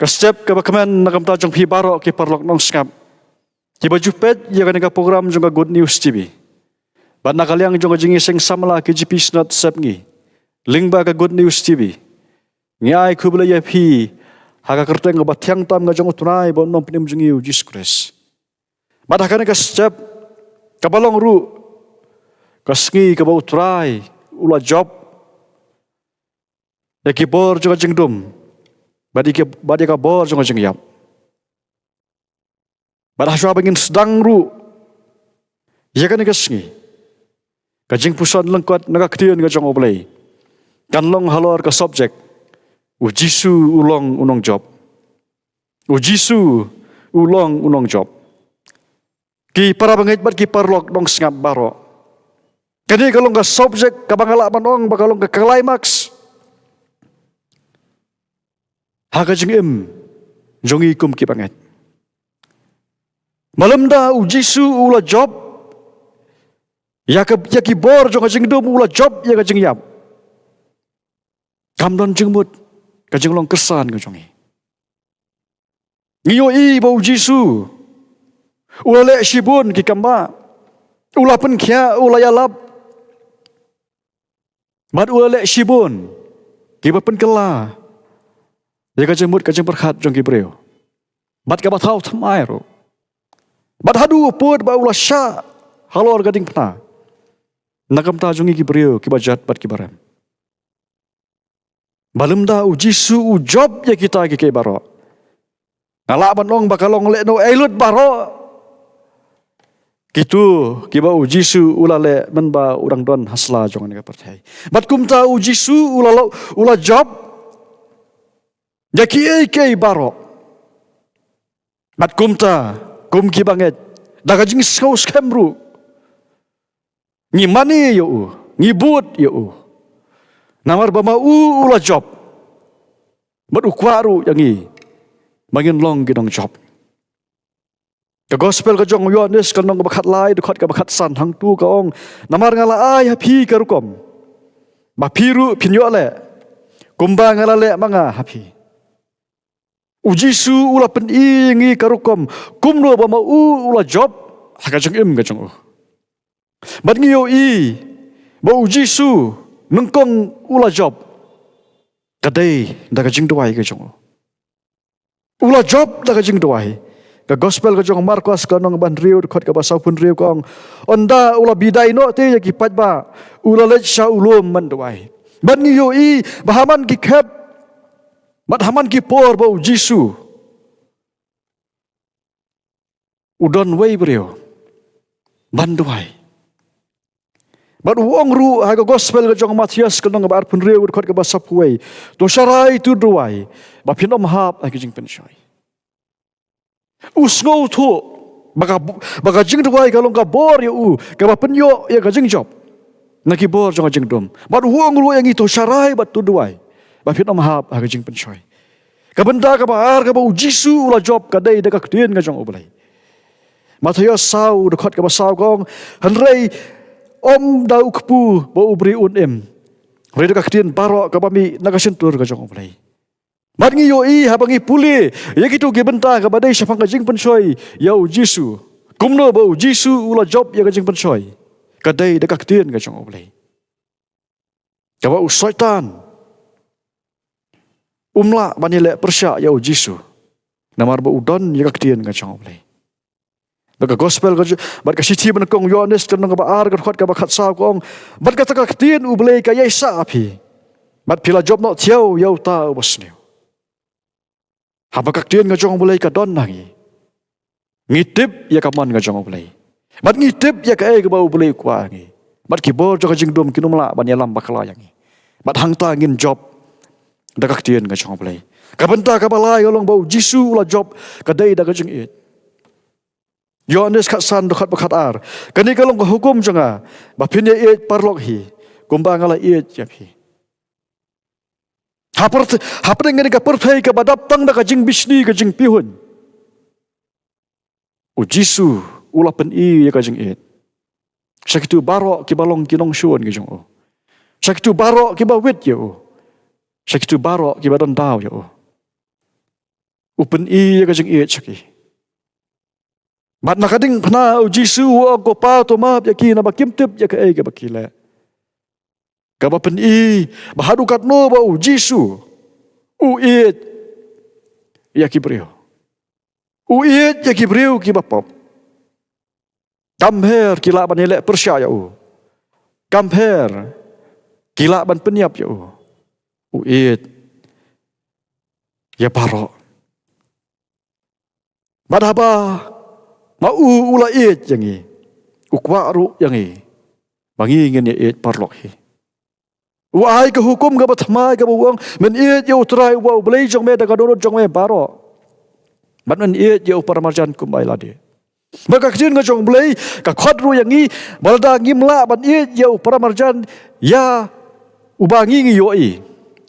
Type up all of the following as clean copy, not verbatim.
Step ke bakaman nakamta jong pi baro ki parlok nong skap. Ki baju pet ya kan program jong Good News TV. Bat nakaliang jong jingi seng samla ki GP snot sep ngi. Ling ba ka Good News TV. Ngi ai kubla ya pi haga kerteng ga batyang tam ga jong tunai bon nom pnim jong Jesus Christ. Bat hakane ka step ka balong ru ka sngi ka bau turai ula job. Ya ki bor jong jing dum. Badi ka bor jong jing yap. Badah syua bangin sedang ru. Ya kan ka sngi. Ka jing puson lengkot naga kedian ka jong oblay. Kan long halor ka subject. Jisu ulong unong job. Jisu ulong unong job. Ki para bangit bat ki parlok dong sngap baro. Kani kalong ka subject ka bangala manong bakalong ka climax. Haga jing jongi kum ki banget. Malam dah Jisu ula job. Ya ki bor jong jing dum ula job ya ka jing yap. Kamdon jing mut ka jing long kesan ka jongi. Ngiyo i bau Jisu. Ula le shibun ki kamba. Ula pen kia ula yalap. Mat ula le shibun. Ki pen kela. Ya ka jing mut ka jing berkat jong ki breu. Mat ka batau thamai ro. Bat hadu put ba ula sya halor gading pena. Nakam ta jongi ki breu ki bajat bat ki baram. Balem da Jisu job ya kita ki ke baro. Ngala banong bakalong le no elut baro. Kitu ki ba Jisu ula le men ba urang don hasla jongan ka percaya. Bat kum ta Jisu ula job ya ki ke baro. Bat kum ta kum ki banget. Daga jing skau skemru. Ngi mani yo ngi but yo. Namar bama ula job. Bat ukwaru yang i. Mangin long gidong job. Ka gospel ka jong Yohanes kan nong bakat lai dekat ka bakat san hang tu ka ong. Namar ngala ai hapi ka rukom. Ba piru pinyo le. Kumba ngala le manga hapi. Jisu ula pen ingi karukom kumno bama ula job haka jeng ka jeng bat ngiyo i ba Jisu nengkong ula job kadai daga jeng doai ka jeng ula job daga jeng doai ka gospel ka jeng Markus ka nong ban riu khot ka basau pun riu kong onda ula bidai no te ya ki pat ba ula le sha ulum man doai bat ngiyo i bahaman ki khap Madhaman ki por bau Jisu. Udon wei brio. Banduai. Bad uong ru haga gospel ka jong Matias ka nong bar pun riu khot ka basap wei. To sharai tu duai. Ba pinom hap ai jing pensoi. Usngou tu baka jing duai ka long ka bor yo ka ba penyo ya ka jing job. Naki bor jong jing dom. Bad uong ru yang itu sharai bat tu duai. Bapit om hap ha jing pensoi. Kabenda ka baar ka bau Jisu ula job ka dai dekat tien ka jong oblai. Matias sau dekat ka basau kong hanrei om dau kpu bau bri un Rei dekat tien baro ka bami nagasentur ka jong oblai. Mat ngi yo i ha bangi puli ya kitu ge benta ka badai sapang ka jing pensoi yau Jisu. Kumno bau Jisu ula job ya ka jing pensoi. Ka dai dekat tien ka jong oblai. Ka bau syaitan umla banile persya ya Jisu. Namar ba udon ya kaktian ka chong play. Baka gospel ka bat ka siti ban kong Yohanes kan nga baar ka khot ka bakat sa kong bat ka kaktian ublay ka yesa api. Bat pila job no tiaw yaw ta ubasniw. Haba kaktian ka chong ublay ka don nangi. Ngitip ya kaman ka chong ublay. Bat ngitip ya ka ka ba ublay kwa ngi. Bat kibor ka jingdom kinumla ban yalam bakalayangi. Bat hangta ngin job Dakak tien ka chong play. Kabenta ka balay olong bau Jisu ula job kadai daga jeng it. Yohanes kat san dekat bakat ar. Kani kalong ka hukum janga. Bapin ya it parlok hi. Kumba ngala it yapi. Hapar ngani ka perthai ka badap tang daga jeng bisni ka jeng pihun. Jisu ula pen i ya ka jeng it. Sakitu barok ki balong kinong syuan ki jong o. Sakitu barok ki ba wit ya o. Sakitu barok ki badan daw ya o. Upen ya kajeng chaki. Mat nakading pna u Jisu ko pa to map yaki na bakim tip ya ka ga bakile. Ka ba pen bahadu kat no ba u Jisu. U yaki brio. U yaki brio ki bapop. Kamher kila ban elek persyaya u. Kamher kila ban peniap ya u. U ya paro. Madaba mau ula yangi. Ukwa ru yangi. Bangi ngin ya parlok hi. Uai ke hukum ke batmai ke buang men ya utrai wa belai jong me da kadorot jong me paro. Bat men ya paramarjan kumbai ladi. Maka kecil ngajong belai ka khot ru yangi balda ngimla ban ya paramarjan ya ubangi ngi yoi.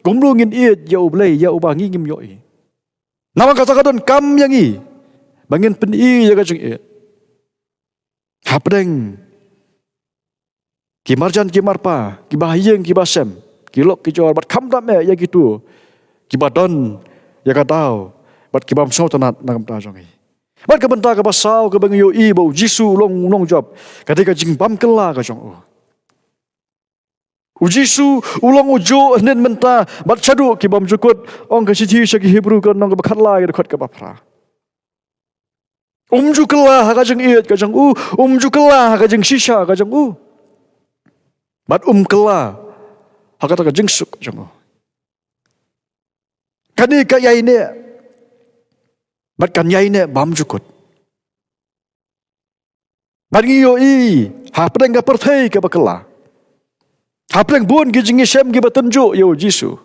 Kumlu ngin ya belai ya ubangi ngim yoi. Nama kata kadon kam yangi. Bangin pen ya kajeng Hapdeng ki marjan ki marpa ki bahayeng ki basem ki lok ki jor bat kham dam ya gitu ki badon ya kadau bat ki bam so tanat nagam ta jong bat ka benta ka basau ka bang yo bau Jisu long job kadai ka jing bam kela ka jong u Jisu ulong ujo nen menta bat chadu ki bam jukut ong ka sithi saki Hebrew ka nong ka khatla ka khot ka bapra Jukela kajeng kajeng jukela kajeng shisha kajeng bat kela hakata kajeng suk kajeng kani ka yai ne bat kan yai ne bam jukut bat ngiyo hapdeng ka perthai ka bakela hapdeng bun ki jing shem ki batunjuk yo Jisu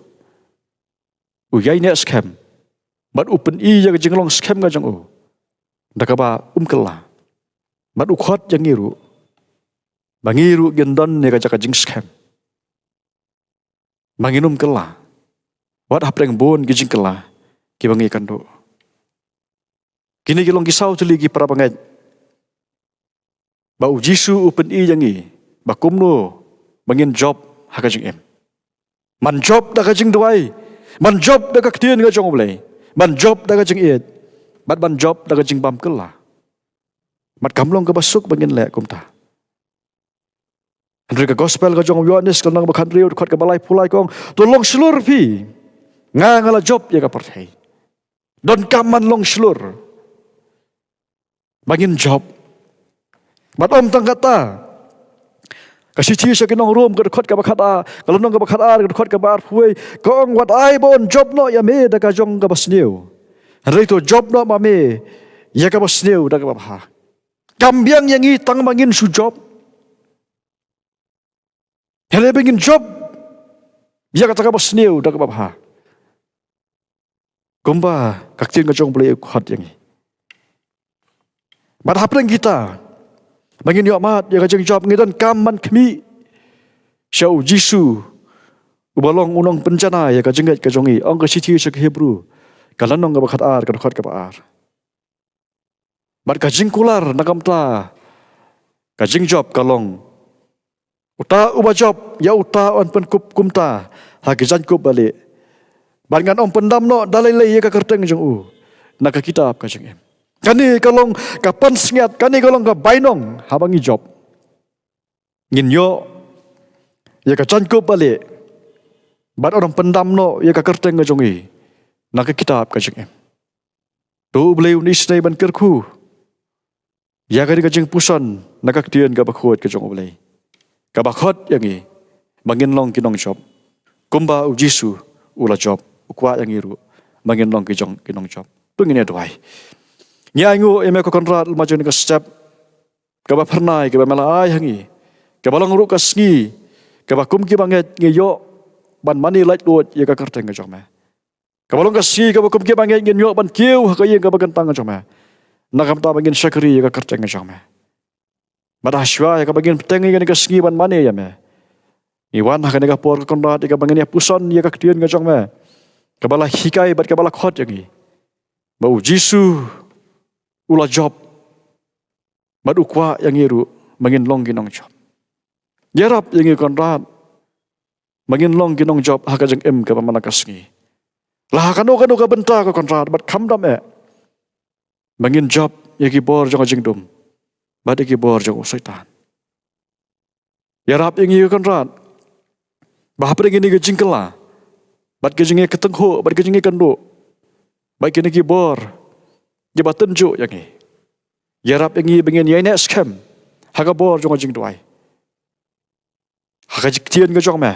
yai ne scam bat upen ya kajeng long scam kajeng dakaba kela mat ukhot yang ngiru bangiru gendon ne kajak jing scam banginum kela wat hapreng bon gijing kela ki bangi kando kini kilong kisau tuli ki para pangai bau Jisu upen yangi bakumno bangin job hakajing man job da kajing duai man job da ka tien ga jong blai man job da kajing bat ban job da jing bam kela mat kamlong ke basuk bangin le kumta andre ka gospel ka jong Yohanes ka nang bakhan riu khot ka balai pulai kong tolong slur pi ngala job ya ka perthai don kaman long slur bangin job mat tang kata kasi chi sa kinong room ka khot ka bakhata kalau nong ka bakhata ka khot ka bar phuai kong wat ai bon job no ya me da ka jong ka basniu Rito job no mame ya ka basneu da ka bapha. Kambiang yang tang mangin su job. Hele bengin job ya ka ta ka basneu da ka bapha. Kumba kaktin ka jong play khat yang. Mat hapreng kita. Mangin yo mat ya ka jong job ngidan kaman kmi. Syau Jisu ubalong unong pencana ya ka jengat ka jongi ong ka sithi sa Hebrew. Kalanong ka bakhat ar ka khot ka ar. Mat ka jingkular nakamta ka jing job kalong. Uta uba job ya uta on pen kumta ha ki jan kup balik. Bangan om pendam no dalai lai ka kerteng jong na ka kitab ka jing kani kalong ka pan sngiat kani kalong ka bainong habangi job. Ngin yo ya ka jan kup balik. Bat orang pendam no ya ka kerteng ka jong nak kitab kajeng tu beliau ni snai ban kerku ya kari kajeng pusan nak tian ka bakhot kajeng beliau ka bakhot yangi bangin long kinong job kumba u Jisu ula job ukwa yang iru bangin long kinong job pengine doai nya ngu eme ko konrat maju ni ka step ka ba pernai ka ba mala ai hangi ka balong ru ka sngi ka ba kum ki banget ngeyo ban mani lait dot ya ka kerteng kajeng me Kabalong kasi kabakum ki bangin ngin yo ban kiu hakaye ka bagantang jome. Nakam ta bangin syakri ka kerteng jome. Badashwa ka bangin tengi ngin ka sngi ban mane ya me. Iwan hakane ka por ka kondat ka bangin ya puson ya ka ktien ka jome. Kabala hikai bat kabala khot yangi. Bau Jisu ula job. Bad ukwa yang iru bangin long kinong job. Yarap yang kondat bangin long kinong job hakajeng ka pamana ka sngi. Lah kanu ka benta ka kontra bat kham dam bangin job yaki bor jong jingdum bat yaki bor jong syaitan ya rap yang kan rat bah pergi ni ke jingkela bat ke jinge ketengho bat ke jinge kando bat ke ni bor je bat tenjuk yang ni ya rap yang bangin ya ne scam haga bor jong jing duai haga jiktien ke jong me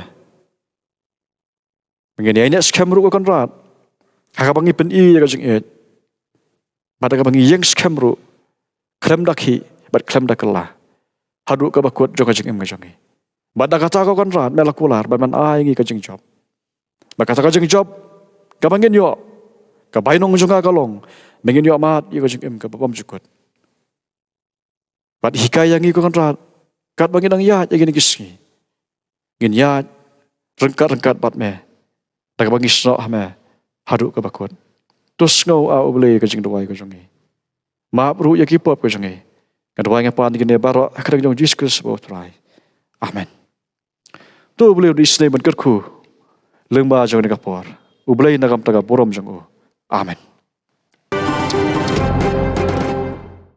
bangin ya ne scam ru kan rat haga bangi pen I ka jing et bat ka bangi yang scam ru klem dakhi bat klem dakela hadu ka bakut jong jing em ka jong bat da kata ka kan rat melakular bat man ai ngi ka jing job bat kata ka jing job ka bangin yo ka bainong jong ka long bangin yo mat I ka jing em ka bam jukut bat hikayah ngi ko kan rat kat bangin ang ya gini giski ngin ya rengkat bat me da ka bangi sno me hadu ka bakut tus ngau a oble ka jing doi ka jongi ma ru ya ki pop ka jongi ka doi nga pan gine baro akrang jong Jesus bo trai amen tu oble di sne ban kerku lengba jong ni ka por oble na kam ta ka borom jong amen